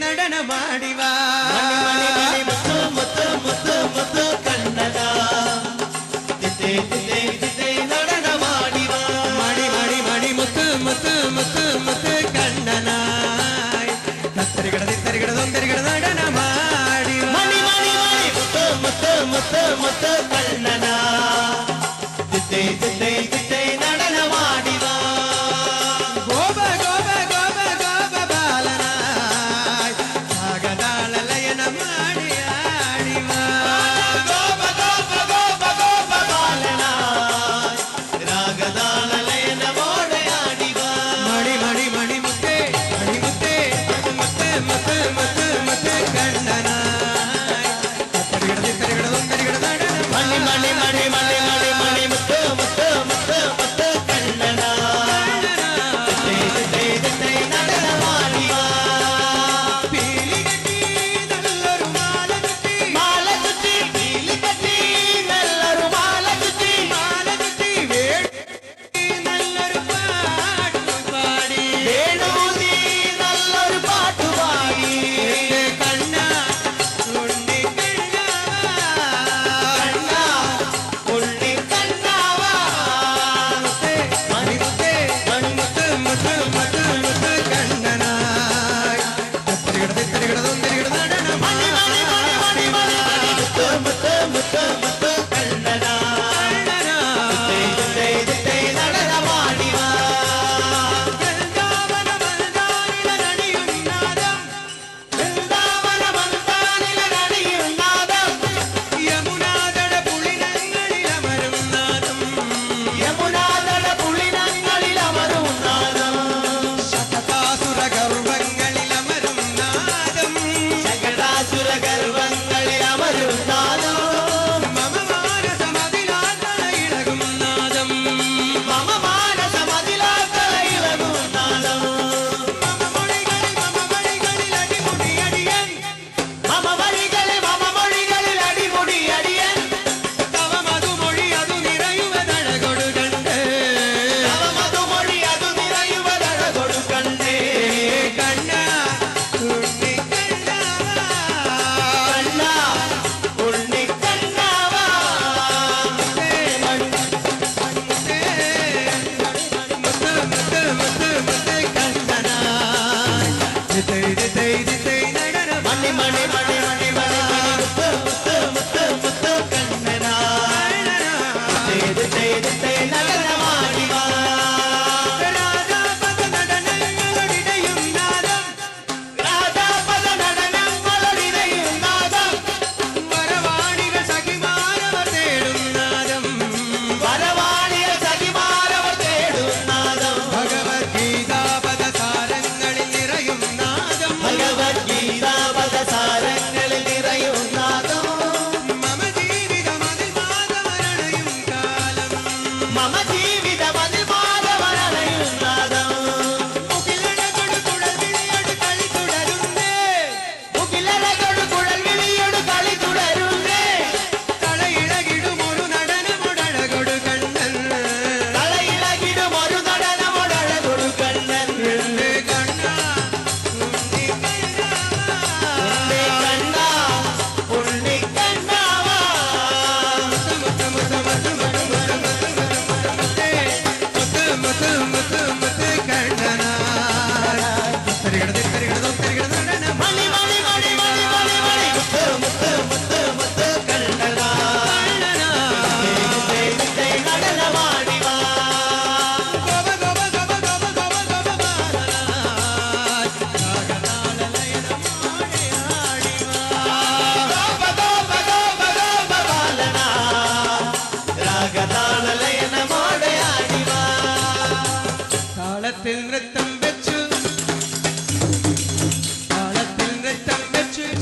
നടനമാടിവാ മുത്ത് മുത്ത് മുത്ത് മുത്ത് കണ്ണന നടനമാടിവാ മണി മണി മണി മുത്ത് മുത്ത് മുത്ത് മുത്ത് കണ്ണനായി തരികിട നടനമാടിവാ മണി മണി മണി മുത്ത് മുത്ത് മുത്ത് മുത്ത് കണ്ണന നടനമാടിവാ ഗോപ ഗോപ ഗോപ ഗോപ ബാലനായി സാഗതാളലയന മാടിയാടിവാ ഗോപ ഗോപ ഗോപ ഗോപ ബാലനായി രാഗതാളലയന മോടയാടിവാ മണി മണി മണി മുത്തേ മുത്ത് മുത്ത് മുത്ത് മുത്ത് കണ്ണനായി തരികിട മണി മണി മണി മണി മണി മണി മുത്ത് മുത്ത് മുത്ത് മുത്ത് കണ്ണന നടനമാടിവാ പീലി കെട്ടി നല്ലൊരു മാല ചുറ്റി മാല ചുറ്റി പീലി കെട്ടി നല്ലൊരു മാല ചുറ്റി വേടി നല്ലൊരു പാട്ട് പാടി വേണൂതി നല്ലൊരു പാട്ടുപാടി കണ്ണ ഉണ്ണി കണ്ണാവാ കണ്ണ ഉണ്ണി കണ്ണാവാ മണിമുത്തേ മണിമുത്ത് മുത്ത് മുത്ത് മുത്ത് കണ്ണനായി തരികിട നടനം മണി മണി മണി മണി മണി മണി മുത്ത് മുത്ത് മുത്ത് മുത്ത് കണ്ണന നടനമാടിവാ വൃന്ദാവന മന്ദാനിലടിയും നാദം യമുനാതട പുളിനങ്ങളിലമരും നാദം ശതകാസുര ഗർവങ്ങളിലമരും നാദം ശകടാസുര ഗർവങ്ങളിലമരും നാദം മമ മാനസമതിലാതളയിളകും നാദം മമ മാനസമതിലാത്തളയിളകും നാദം മമ മൊഴികളിൽ അടിമുടിയടിയൻ മമ മൊഴികളിൽ അടിമുടി അടിയൻ തവ മധുമൊഴി അതു നിറയുവതഴകൊടു കണ്ട് തവ മധുമൊഴി അതു നിറയുവതഴകൊടു കണ്ടേ കണ്ണ ഉണ്ണി കണ്ണാവാ കണ്ണ ഉണ്ണി കണ്ണാവാ മണി മണി മണി മണി മണി മണി മുത്ത് മുത്ത് മുത്ത് മുത്ത് കണ്ണന നടനമാടിവാ രാജാപദ നടനങ്ങളൊടിതയും നാദം വരവാണിയ സഖിമാരവർ തേടും നാദം ഭഗവത്ഗീതാപദ സാരങ്ങളിൽ നിറയും നാദം ഭഗവത്ഗീതാപദ സാരങ്ങളിൽ നിറയും നാദം മമ ജീവിതമതിൽ മാതമരണയും കാലം മമ ജീവിതമതിൽ മാതമരണയും നാദം മുകിലഴകൊടു കുഴൽവിളിയൊടു കളി തുടരുന്നേ മുകിലഴകൊടു കുഴൽവിളിയോട് കളി തുടരുന്നേ തളയിളകിടും ഒരു നടനമൊടഴകൊടു കണ്ണൻ തലയിളകിടും ഒരു നടനമൊടഴകൊടു കണ്ണൻ എന്റെ കണ്ണ ഉണ്ണി കണ്ണാവാ ഉണ്ണി കണ്ണ ഉണ്ണി കണ്ണാവാ മുത്ത് മുത്ത് മുത്ത് മുത്ത് മുത്ത് മുത്ത് മുത്ത് മുത്ത് കണ്ണനായി തരികിട നടനം മണി മണി മണി മണി മണി മണി മുത്ത് മുത്ത് മുത്ത് മുത്ത് കണ്ണന നടനമാടിവാ ഗോപ ഗോപ ഗോപ ഗോപ ഗോപ ഗോപ ബാലനായി സാഗതാളലയന മാടിയാടിവാ ഗോപ ഗോപ ഗോപ ഗോപ ബാലന രാഗതാളലയന മോടയാടിവാ താളത്തിൽ നൃത്തം വെച്ചു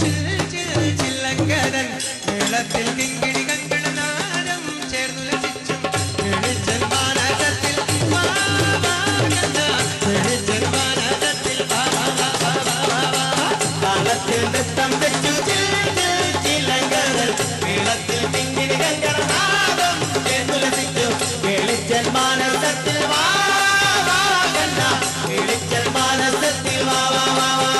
ചിൽ ചിൽ ചില്ലങ്കരൻ മേളത്തിൽ കിങ്കിണി കങ്കണനാദം ചേർന്നു ലസിച്ചും വെളിച്ചൽ മാനസത്തിൽ വാ വാ കണ്ണ വെളിച്ചൽ മാനസത്തിൽ വാ വാ വാ വാ വാ വാ താളത്തിൽ നൃത്തം വെച്ചു ചിലങ്കരൽ മേളത്തിൽ തിങ്ങിനി കങ്കണനാദം ചേർന്നു ലസിച്ചു വെളിച്ചൽ മാനസത്തിൽ വാ വാ കണ്ണ വെളിച്ചൽ മാനസത്തിൽ വാ വാ വാ വാ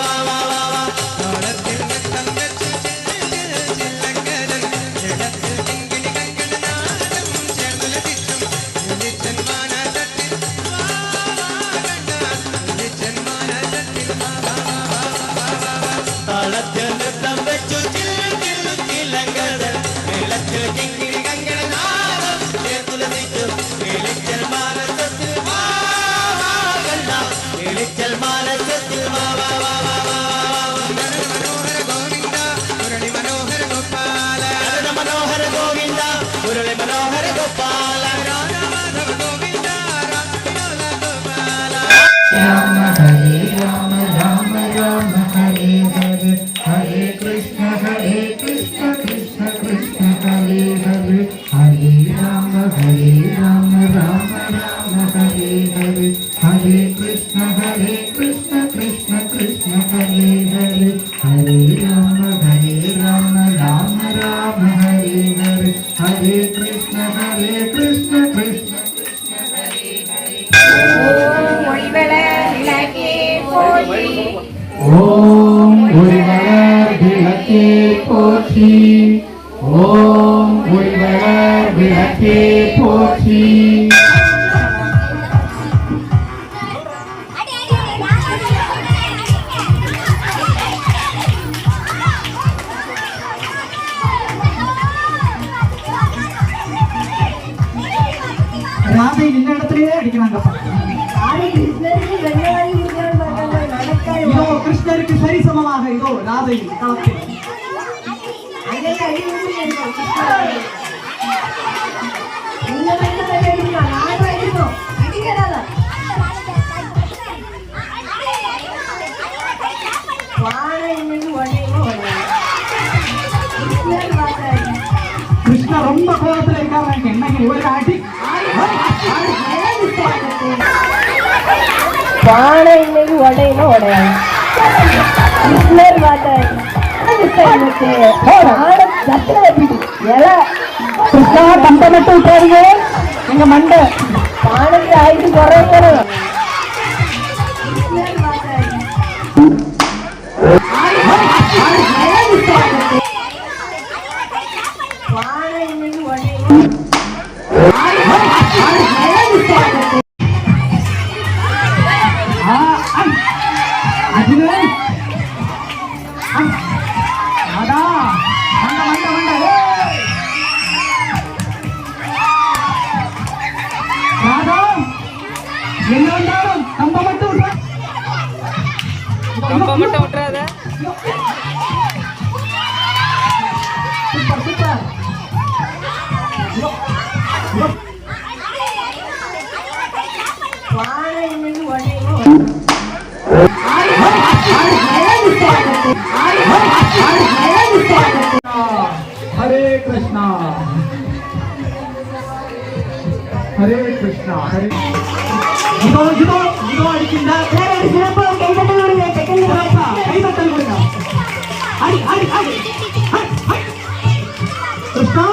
விளக்கே போற்றி. ஓம் ஒளிவளர் விளக்கே போற்றி. ராதை நின்ன இடத்துலயே அடிக்கிறாங்கப்பா. இதோ கிருஷ்ணருக்கு சரிசமமாக இதோ ராதை களத்தில். கிருஷ்ணா ரொம்ப கோபத்துல இருக்காங்க. என்ன ஒரு ஆட்டி பானை இன்னைக்கு உடையில உடையாது. கிருஷ்ணர் பார்த்தாரு கிருஷ்ணா தண்டை மட்டும் விட்டாருங்க எங்க மண்டை பானைக்கு ஆயிட்டு குறைக்கணும். பானை இன்னைக்கு உடையில என்ன வந்தாலும் கம்ப மட்டும் விட்டுறாத. பானை இன்னைக்கு உடையில ஹரே கிருஷ்ணா ஹரே கிருஷ்ணா ஹரே. இதோ இதோ இதோ அடிக்கின்றார். கைதட்டல் கொடுங்க. அடி அடி அடி கிருஷ்ணா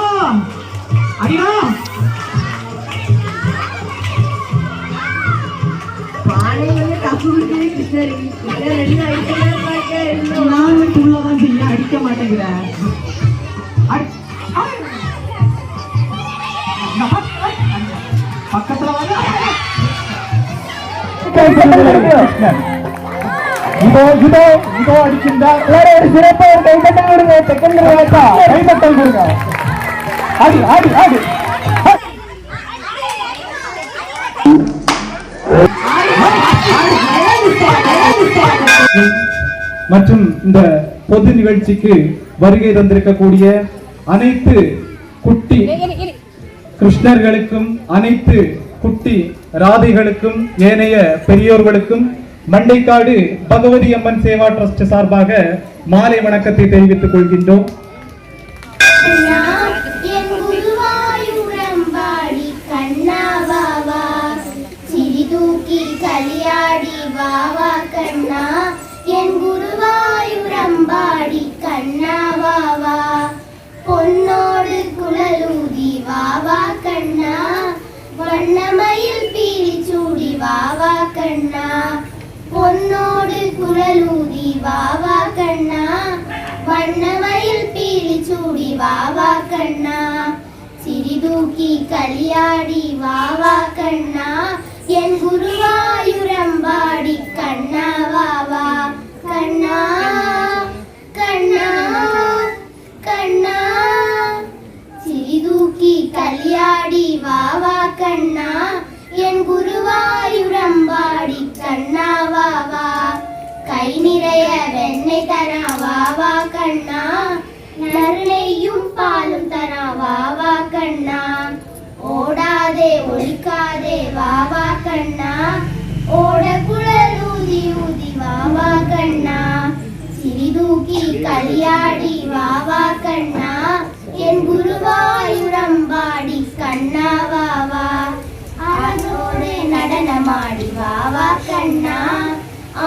அடியா. பானை வந்து தப்பு விட்டு கிருஷ்ணர் நான் விட்டு உள்ளதான் செய்ய அடிக்க மாட்டேங்கிறேன். பக்கத்துல வந்து இதோ இதோ இதோ அடிக்கின்றார். சிறப்பா ஒரு கைதட்டல் கொடுங்க. கைதட்டல் கொடுங்க. அடி அடி அடி மற்றும் இந்த பொது நிகழ்ச்சிக்கு வருகை தந்திருக்கக்கூடிய அனைத்து குட்டி கிருஷ்ணர்களுக்கும் அனைத்து குட்டி ராதைகளுக்கும் ஏனைய பெரியோர்களுக்கும் மண்டைக்காடு பகவதி அம்மன் சேவா ட்ரஸ்ட் சார்பாக மாலை வணக்கத்தை தெரிவித்துக் கொள்கின்றோம். பொன்னோடு குழலூதி வாவா கண்ணா, வண்ணமயில் பீலி சூடி வாவா கண்ணா. பொன்னோடு குழலூதி வாவா கண்ணா, வண்ணமயில் பீலி சூடி வாவா கண்ணா. சிறிதூக்கி களியாடி வாவா கண்ணா, என் குருவாயூரம்பாடி கண்ணா வாவா கண்ணா கண்ணா கண்ணா. சிறிதூக்கி களியாடி வாவா கண்ணா, என் குருவாயூரம்பாடி கண்ணா வாவா. கை நிறைய வெண்ணெய் தரா வாவா கண்ணா, நறுநெய்யும் பாலும் தரா வாவா கண்ணா. ஓடாதே ஒழிக்காதே வாவா கண்ணா, ஓட குழலூதி ஊதி வாவா கண்ணா. சிறிதூக்கி களியாடி வாவா கண்ணா, என் குருவாயூரம்பாடி கண்ணா வாவா. அதோடு நடனமாடி வாவா கண்ணா,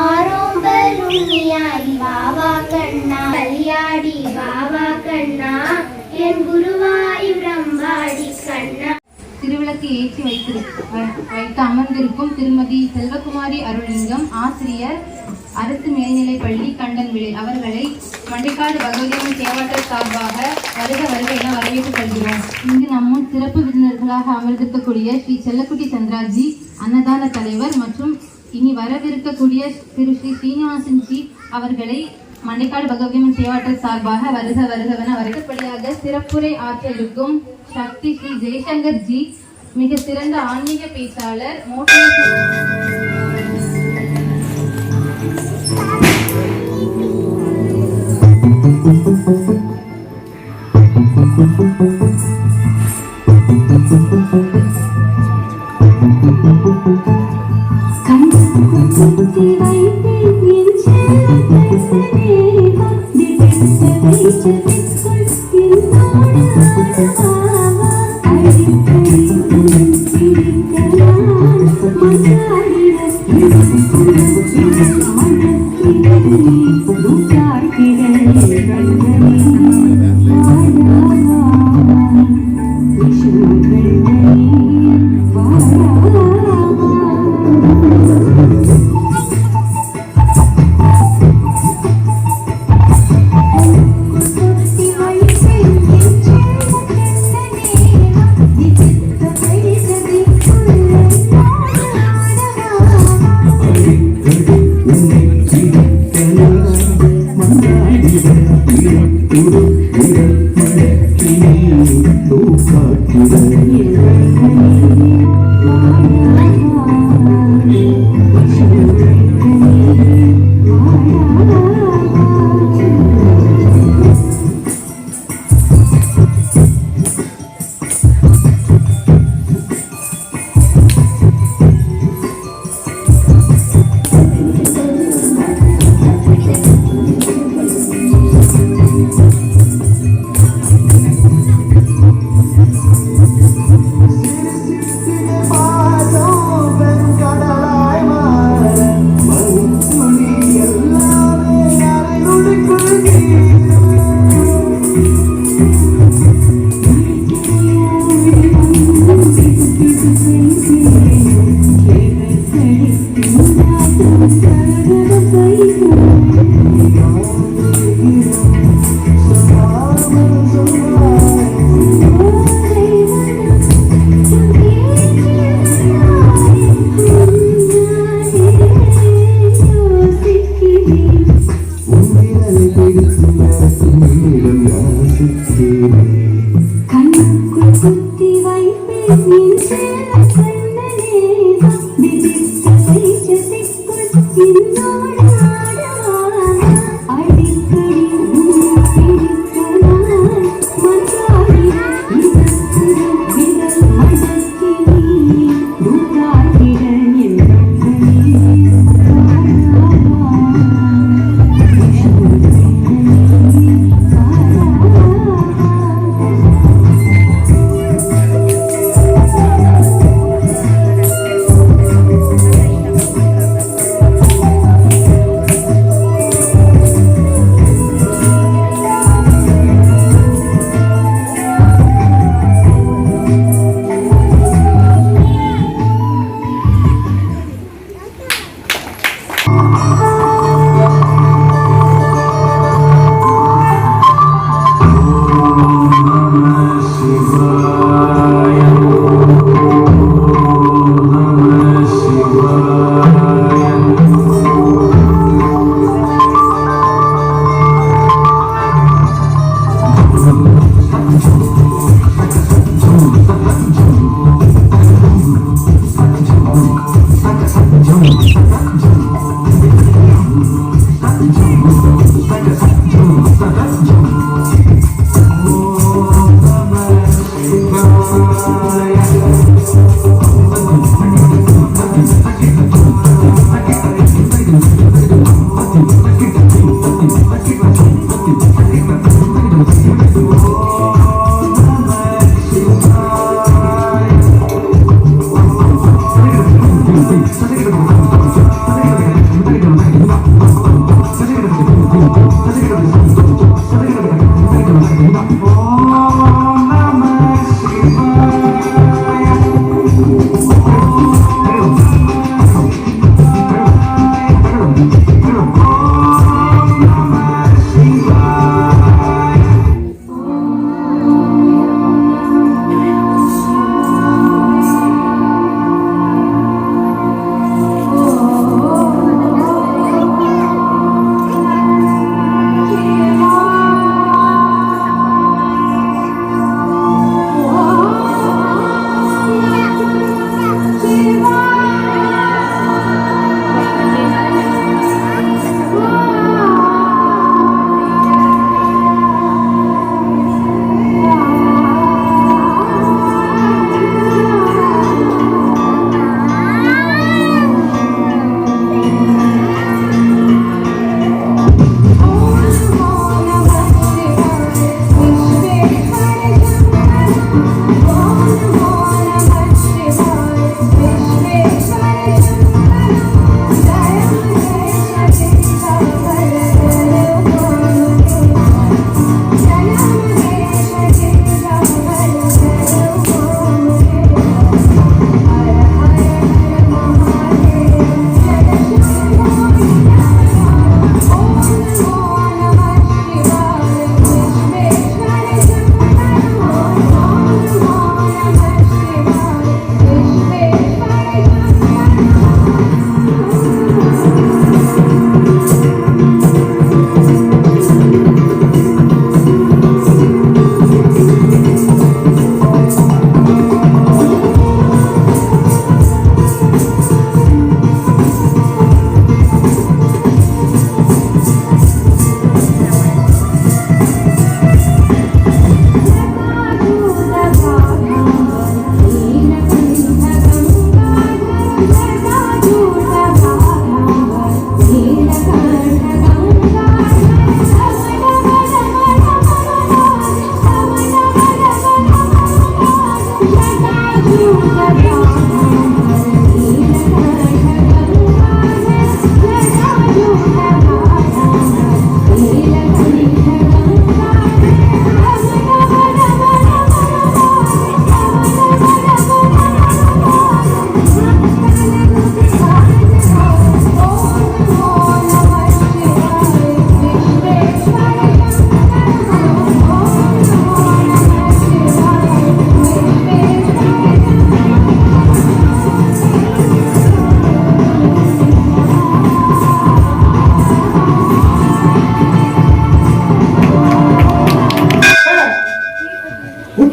ஆரோம்பல் உண்மையாடி வாவா கண்ணா. களியாடி வாவா கண்ணா, என் குருவாயூரம்பாடி கண்ணா. திருவிளக்கு ஏற்றி வைத்து அமர்ந்திருக்கும் திருமதி செல்வகுமாரி அருள்லிங்கம், ஆசிரியர் அரசு மேல்நிலைப்பள்ளி கண்டன்விளை அவர்களை மண்டைக்காடு பகவதியம்மன் சேவாட்டர் சார்பாக வருக வருக என வரவேற்றுக் கொள்கிறோம். இங்கு நம்முன் சிறப்பு விருந்தினர்களாக அமர்ந்திருக்கக்கூடிய ஸ்ரீ செல்லக்குட்டி சந்திராஜி அன்னதான தலைவர் மற்றும் இனி வரவிருக்கக்கூடிய திரு ஸ்ரீ ஸ்ரீனிவாசன் ஜி அவர்களை மண்டைக்காடு பகவதியம்மன் சேவாட்டர் சார்பாக வருக வருகவென அடுத்தபடியாக சிறப்புரை ஆற்றலுக்கும் சக்தி ஸ்ரீ ஜெய்சங்கர் ஜி மிக சிறந்த ஆன்மீக பேச்சாளர்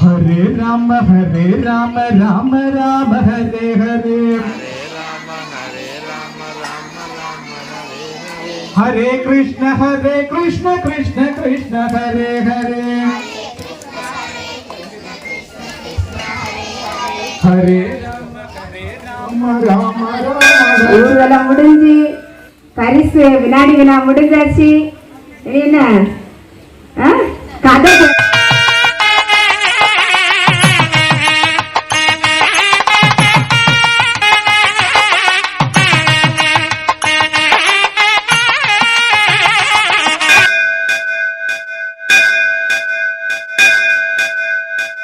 हरे राम राम राम हरे हरे हरे कृष्ण कृष्ण कृष्ण हरे हरे हरे राम राम ஊர்வலம் முடிஞ்சு பரிசு வினாடி வினா முடிஞ்சாச்சு என்ன